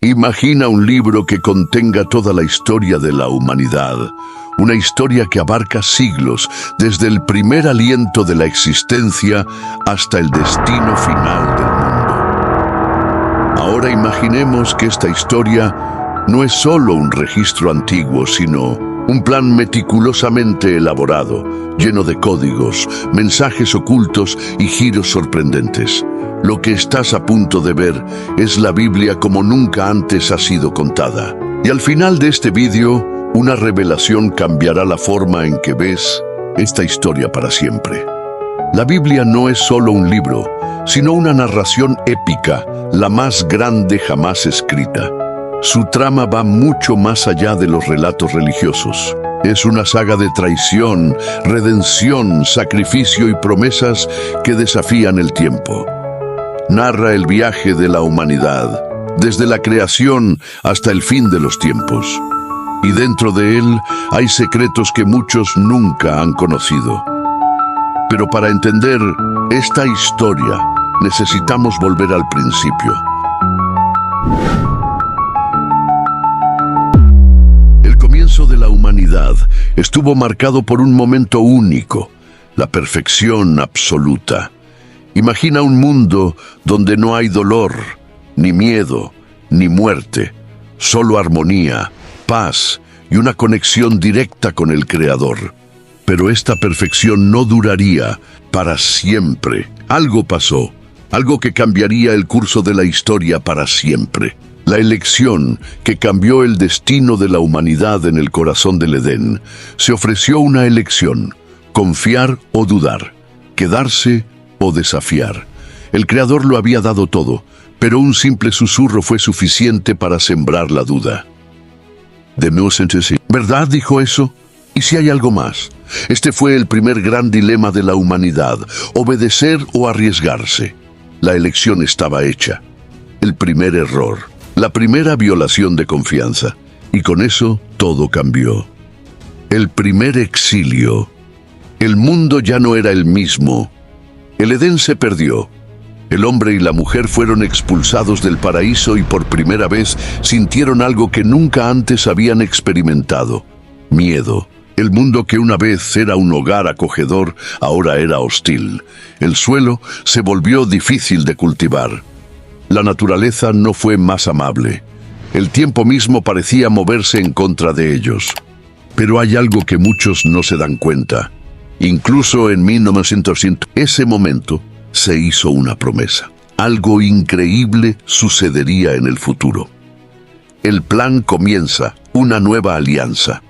Imagina un libro que contenga toda la historia de la humanidad, una historia que abarca siglos, desde el primer aliento de la existencia hasta el destino final del mundo. Ahora imaginemos que esta historia no es solo un registro antiguo, sino un plan meticulosamente elaborado, lleno de códigos, mensajes ocultos y giros sorprendentes. Lo que estás a punto de ver es la Biblia como nunca antes ha sido contada. Y al final de este vídeo, una revelación cambiará la forma en que ves esta historia para siempre. La Biblia no es solo un libro, sino una narración épica, la más grande jamás escrita. Su trama va mucho más allá de los relatos religiosos. Es una saga de traición, redención, sacrificio y promesas que desafían el tiempo. Narra el viaje de la humanidad, desde la creación hasta el fin de los tiempos. Y dentro de él hay secretos que muchos nunca han conocido. Pero para entender esta historia, necesitamos volver al principio. El comienzo de la humanidad estuvo marcado por un momento único, la perfección absoluta. Imagina un mundo donde no hay dolor, ni miedo, ni muerte, solo armonía, paz y una conexión directa con el Creador. Pero esta perfección no duraría para siempre. Algo pasó, algo que cambiaría el curso de la historia para siempre. La elección que cambió el destino de la humanidad en el corazón del Edén. Se ofreció una elección, confiar o dudar, quedarse o desafiar. El Creador lo había dado todo, pero un simple susurro fue suficiente para sembrar la duda. ¿Verdad dijo eso? ¿Y si hay algo más? Este fue el primer gran dilema de la humanidad, obedecer o arriesgarse. La elección estaba hecha. El primer error, la primera violación de confianza, y con eso todo cambió. El primer exilio. El mundo ya no era el mismo. El Edén se perdió. El hombre y la mujer fueron expulsados del paraíso y por primera vez sintieron algo que nunca antes habían experimentado: miedo. El mundo que una vez era un hogar acogedor, ahora era hostil. El suelo se volvió difícil de cultivar. La naturaleza no fue más amable. El tiempo mismo parecía moverse en contra de ellos. Pero hay algo que muchos no se dan cuenta. Incluso en 1900, ese momento, se hizo una promesa. Algo increíble sucedería en el futuro. El plan comienza, una nueva alianza.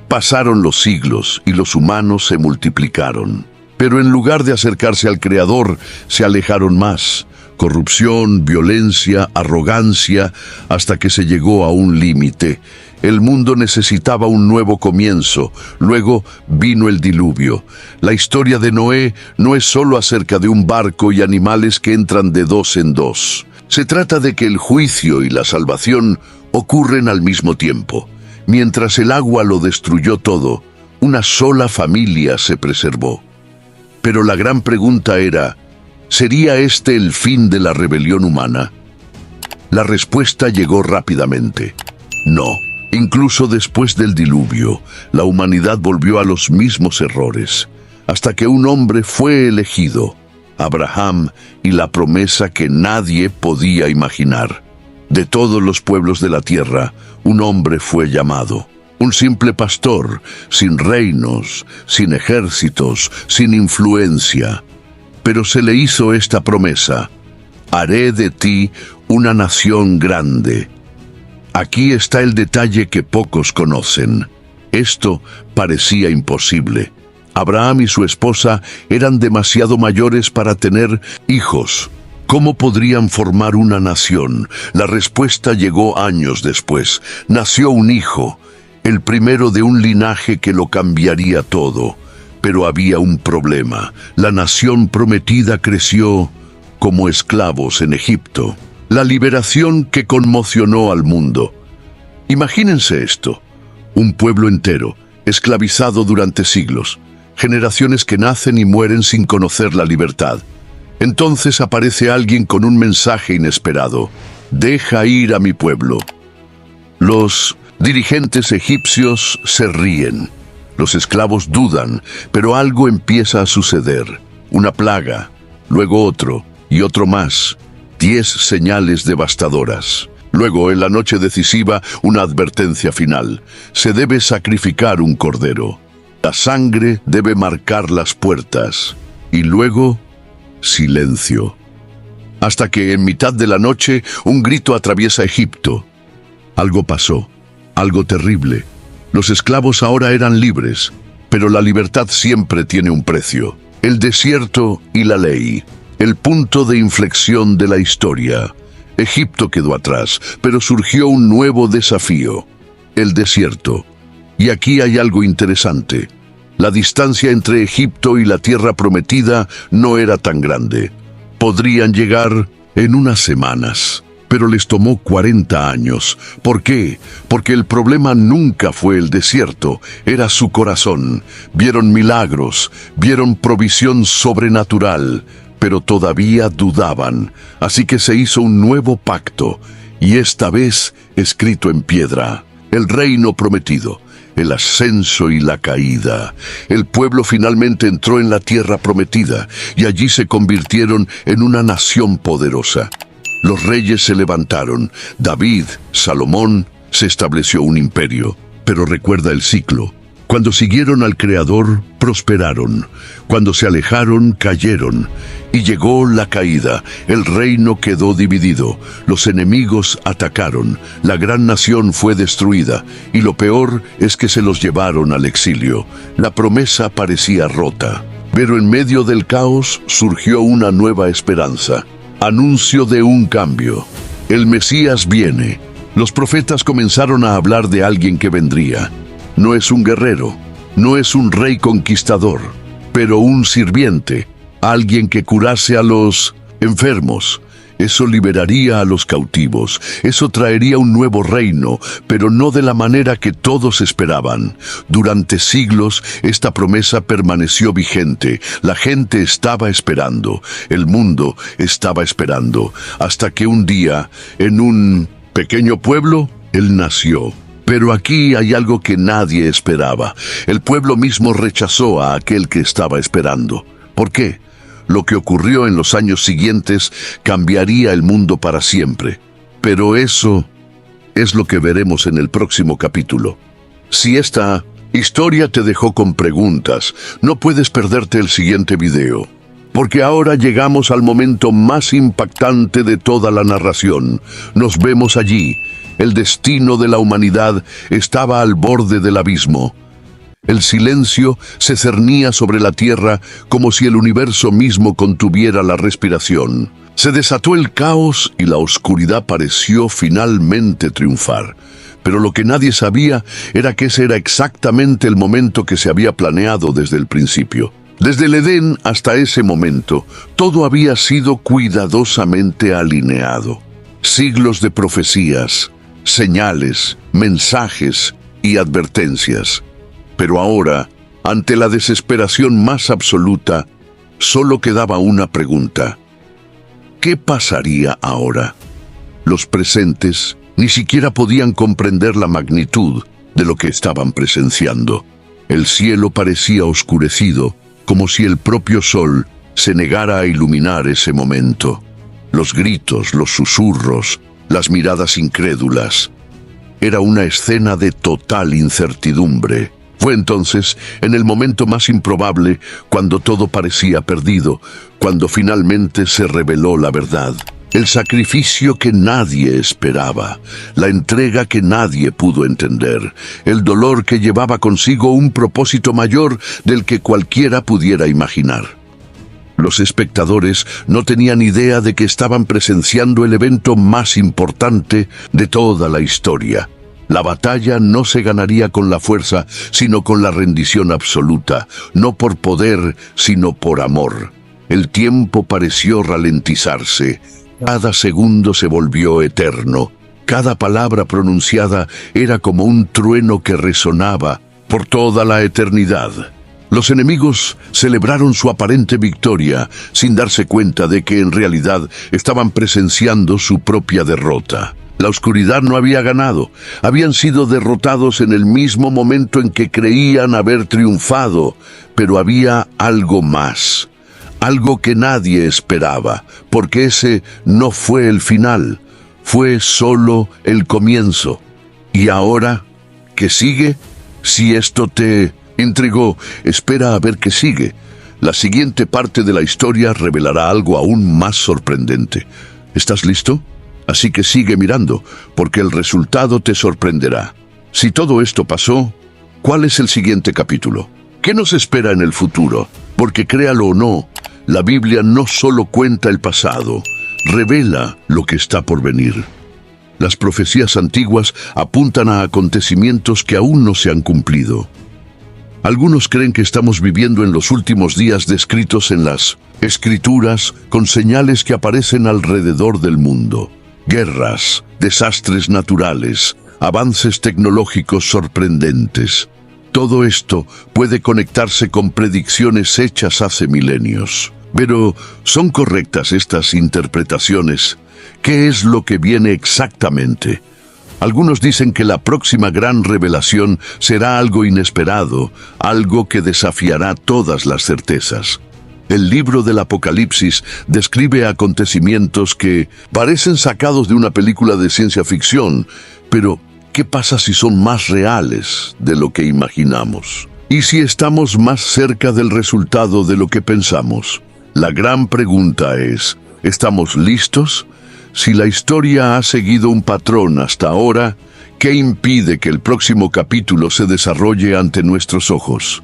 Pasaron los siglos y los humanos se multiplicaron. Pero en lugar de acercarse al Creador, se alejaron más. Corrupción, violencia, arrogancia, hasta que se llegó a un límite. El mundo necesitaba un nuevo comienzo. Luego vino el diluvio. La historia de Noé no es solo acerca de un barco y animales que entran de dos en dos. Se trata de que el juicio y la salvación ocurren al mismo tiempo. Mientras el agua lo destruyó todo, una sola familia se preservó. Pero la gran pregunta era, ¿sería este el fin de la rebelión humana? La respuesta llegó rápidamente. No. Incluso después del diluvio, la humanidad volvió a los mismos errores, hasta que un hombre fue elegido, Abraham, y la promesa que nadie podía imaginar. De todos los pueblos de la tierra, un hombre fue llamado. Un simple pastor, sin reinos, sin ejércitos, sin influencia. Pero se le hizo esta promesa: haré de ti una nación grande. Aquí está el detalle que pocos conocen. Esto parecía imposible. Abraham y su esposa eran demasiado mayores para tener hijos. ¿Cómo podrían formar una nación? La respuesta llegó años después. Nació un hijo, el primero de un linaje que lo cambiaría todo. Pero había un problema. La nación prometida creció como esclavos en Egipto. La liberación que conmocionó al mundo. Imagínense esto: un pueblo entero, esclavizado durante siglos, generaciones que nacen y mueren sin conocer la libertad. Entonces aparece alguien con un mensaje inesperado: deja ir a mi pueblo. Los dirigentes egipcios se ríen. Los esclavos dudan, pero algo empieza a suceder. Una plaga, luego otro y otro más. 10 señales devastadoras. Luego, en la noche decisiva, una advertencia final. Se debe sacrificar un cordero. La sangre debe marcar las puertas. Y luego, silencio. Hasta que, en mitad de la noche, un grito atraviesa Egipto. Algo pasó, algo terrible. Los esclavos ahora eran libres, pero la libertad siempre tiene un precio. El desierto y la ley. El punto de inflexión de la historia. Egipto quedó atrás, pero surgió un nuevo desafío. El desierto. Y aquí hay algo interesante. La distancia entre Egipto y la tierra prometida no era tan grande. Podrían llegar en unas semanas, pero les tomó 40 años. ¿Por qué? Porque el problema nunca fue el desierto, era su corazón. Vieron milagros, vieron provisión sobrenatural, pero todavía dudaban. Así que se hizo un nuevo pacto, y esta vez escrito en piedra. El reino prometido, el ascenso y la caída. El pueblo finalmente entró en la tierra prometida, y allí se convirtieron en una nación poderosa. Los reyes se levantaron. David, Salomón, se estableció un imperio. Pero recuerda el ciclo. Cuando siguieron al Creador, prosperaron. Cuando se alejaron, cayeron. Y llegó la caída. El reino quedó dividido. Los enemigos atacaron. La gran nación fue destruida. Y lo peor es que se los llevaron al exilio. La promesa parecía rota. Pero en medio del caos surgió una nueva esperanza. Anuncio de un cambio. El Mesías viene. Los profetas comenzaron a hablar de alguien que vendría. No es un guerrero, no es un rey conquistador, pero un sirviente, alguien que curase a los enfermos. Eso liberaría a los cautivos, eso traería un nuevo reino, pero no de la manera que todos esperaban. Durante siglos, esta promesa permaneció vigente. La gente estaba esperando, el mundo estaba esperando, hasta que un día, en un pequeño pueblo, Él nació. Pero aquí hay algo que nadie esperaba. El pueblo mismo rechazó a aquel que estaba esperando. ¿Por qué? Lo que ocurrió en los años siguientes cambiaría el mundo para siempre. Pero eso es lo que veremos en el próximo capítulo. Si esta historia te dejó con preguntas, no puedes perderte el siguiente video. Porque ahora llegamos al momento más impactante de toda la narración. Nos vemos allí. El destino de la humanidad estaba al borde del abismo. El silencio se cernía sobre la tierra como si el universo mismo contuviera la respiración. Se desató el caos y la oscuridad pareció finalmente triunfar. Pero lo que nadie sabía era que ese era exactamente el momento que se había planeado desde el principio. Desde el Edén hasta ese momento, todo había sido cuidadosamente alineado. Siglos de profecías, señales, mensajes y advertencias. Pero ahora, ante la desesperación más absoluta, solo quedaba una pregunta. ¿Qué pasaría ahora? Los presentes ni siquiera podían comprender la magnitud de lo que estaban presenciando. El cielo parecía oscurecido, como si el propio sol se negara a iluminar ese momento. Los gritos, los susurros, las miradas incrédulas. Era una escena de total incertidumbre. Fue entonces, en el momento más improbable, cuando todo parecía perdido, cuando finalmente se reveló la verdad. El sacrificio que nadie esperaba, la entrega que nadie pudo entender, el dolor que llevaba consigo un propósito mayor del que cualquiera pudiera imaginar. Los espectadores no tenían idea de que estaban presenciando el evento más importante de toda la historia. La batalla no se ganaría con la fuerza, sino con la rendición absoluta, no por poder, sino por amor. El tiempo pareció ralentizarse. Cada segundo se volvió eterno. Cada palabra pronunciada era como un trueno que resonaba por toda la eternidad. Los enemigos celebraron su aparente victoria sin darse cuenta de que en realidad estaban presenciando su propia derrota. La oscuridad no había ganado, habían sido derrotados en el mismo momento en que creían haber triunfado, pero había algo más, algo que nadie esperaba, porque ese no fue el final, fue solo el comienzo. ¿Y ahora qué sigue? Si esto te intrigó, espera a ver qué sigue. La siguiente parte de la historia revelará algo aún más sorprendente. ¿Estás listo? Así que sigue mirando, porque el resultado te sorprenderá. Si todo esto pasó, ¿cuál es el siguiente capítulo? ¿Qué nos espera en el futuro? Porque créalo o no, la Biblia no solo cuenta el pasado, revela lo que está por venir. Las profecías antiguas apuntan a acontecimientos que aún no se han cumplido. Algunos creen que estamos viviendo en los últimos días descritos en las Escrituras con señales que aparecen alrededor del mundo. Guerras, desastres naturales, avances tecnológicos sorprendentes. Todo esto puede conectarse con predicciones hechas hace milenios. Pero, ¿son correctas estas interpretaciones? ¿Qué es lo que viene exactamente? Algunos dicen que la próxima gran revelación será algo inesperado, algo que desafiará todas las certezas. El libro del Apocalipsis describe acontecimientos que parecen sacados de una película de ciencia ficción, pero ¿qué pasa si son más reales de lo que imaginamos? ¿Y si estamos más cerca del resultado de lo que pensamos? La gran pregunta es, ¿estamos listos? Si la historia ha seguido un patrón hasta ahora, ¿qué impide que el próximo capítulo se desarrolle ante nuestros ojos?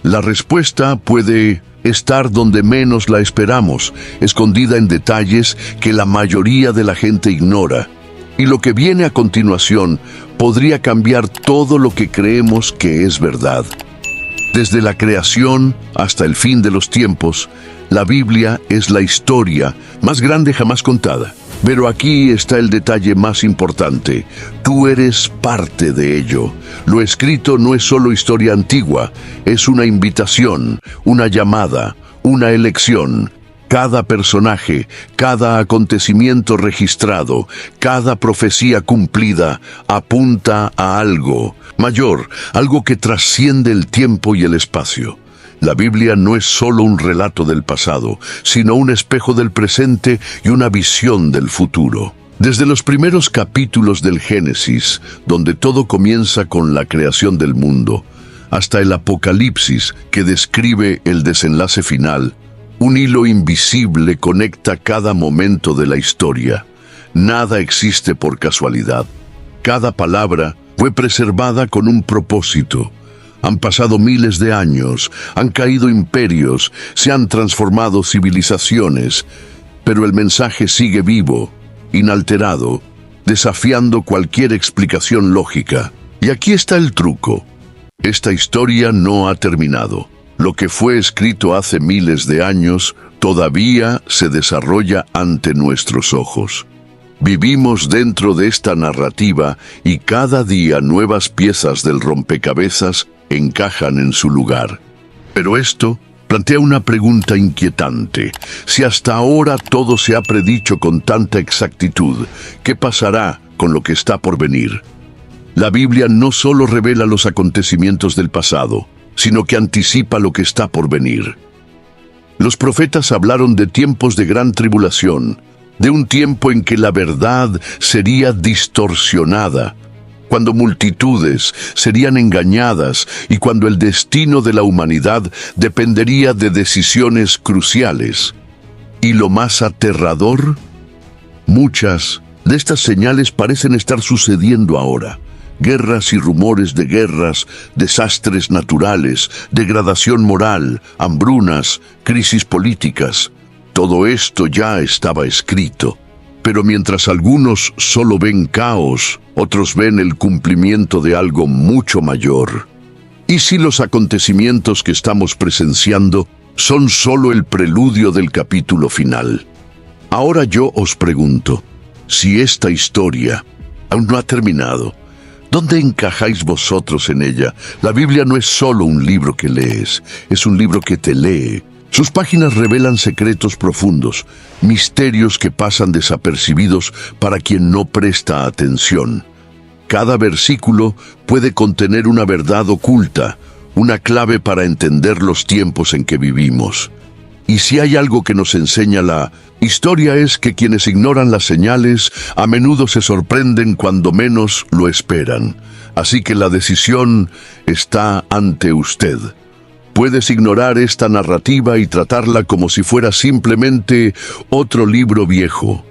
La respuesta puede estar donde menos la esperamos, escondida en detalles que la mayoría de la gente ignora. Y lo que viene a continuación podría cambiar todo lo que creemos que es verdad. Desde la creación hasta el fin de los tiempos, la Biblia es la historia más grande jamás contada. Pero aquí está el detalle más importante. Tú eres parte de ello. Lo escrito no es solo historia antigua, es una invitación, una llamada, una elección. Cada personaje, cada acontecimiento registrado, cada profecía cumplida apunta a algo mayor, algo que trasciende el tiempo y el espacio. La Biblia no es solo un relato del pasado, sino un espejo del presente y una visión del futuro. Desde los primeros capítulos del Génesis, donde todo comienza con la creación del mundo, hasta el Apocalipsis, que describe el desenlace final, un hilo invisible conecta cada momento de la historia. Nada existe por casualidad. Cada palabra fue preservada con un propósito. Han pasado miles de años, han caído imperios, se han transformado civilizaciones, pero el mensaje sigue vivo, inalterado, desafiando cualquier explicación lógica. Y aquí está el truco. Esta historia no ha terminado. Lo que fue escrito hace miles de años todavía se desarrolla ante nuestros ojos. Vivimos dentro de esta narrativa y cada día nuevas piezas del rompecabezas encajan en su lugar. Pero esto plantea una pregunta inquietante. Si hasta ahora todo se ha predicho con tanta exactitud, ¿qué pasará con lo que está por venir? La Biblia no solo revela los acontecimientos del pasado, sino que anticipa lo que está por venir. Los profetas hablaron de tiempos de gran tribulación, de un tiempo en que la verdad sería distorsionada, cuando multitudes serían engañadas y cuando el destino de la humanidad dependería de decisiones cruciales. Y lo más aterrador, muchas de estas señales parecen estar sucediendo ahora. Guerras y rumores de guerras, desastres naturales, degradación moral, hambrunas, crisis políticas. Todo esto ya estaba escrito. Pero mientras algunos solo ven caos, otros ven el cumplimiento de algo mucho mayor. ¿Y si los acontecimientos que estamos presenciando son solo el preludio del capítulo final? Ahora yo os pregunto, si esta historia aún no ha terminado, ¿Dónde encajáis vosotros en ella? La Biblia no es solo un libro que lees, es un libro que te lee. Sus páginas revelan secretos profundos, misterios que pasan desapercibidos para quien no presta atención. Cada versículo puede contener una verdad oculta, una clave para entender los tiempos en que vivimos. Y si hay algo que nos enseña la historia es que quienes ignoran las señales a menudo se sorprenden cuando menos lo esperan. Así que la decisión está ante usted. Puedes ignorar esta narrativa y tratarla como si fuera simplemente otro libro viejo.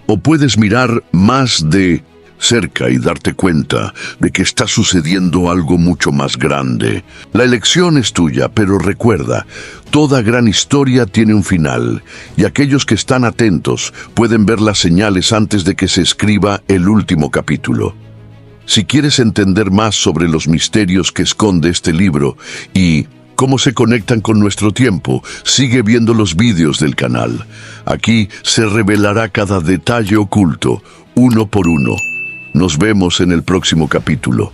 O puedes mirar más de cerca y darte cuenta de que está sucediendo algo mucho más grande. La elección es tuya, pero recuerda, toda gran historia tiene un final, y aquellos que están atentos pueden ver las señales antes de que se escriba el último capítulo. Si quieres entender más sobre los misterios que esconde este libro y cómo se conectan con nuestro tiempo, sigue viendo los vídeos del canal. Aquí se revelará cada detalle oculto, uno por uno. Nos vemos en el próximo capítulo.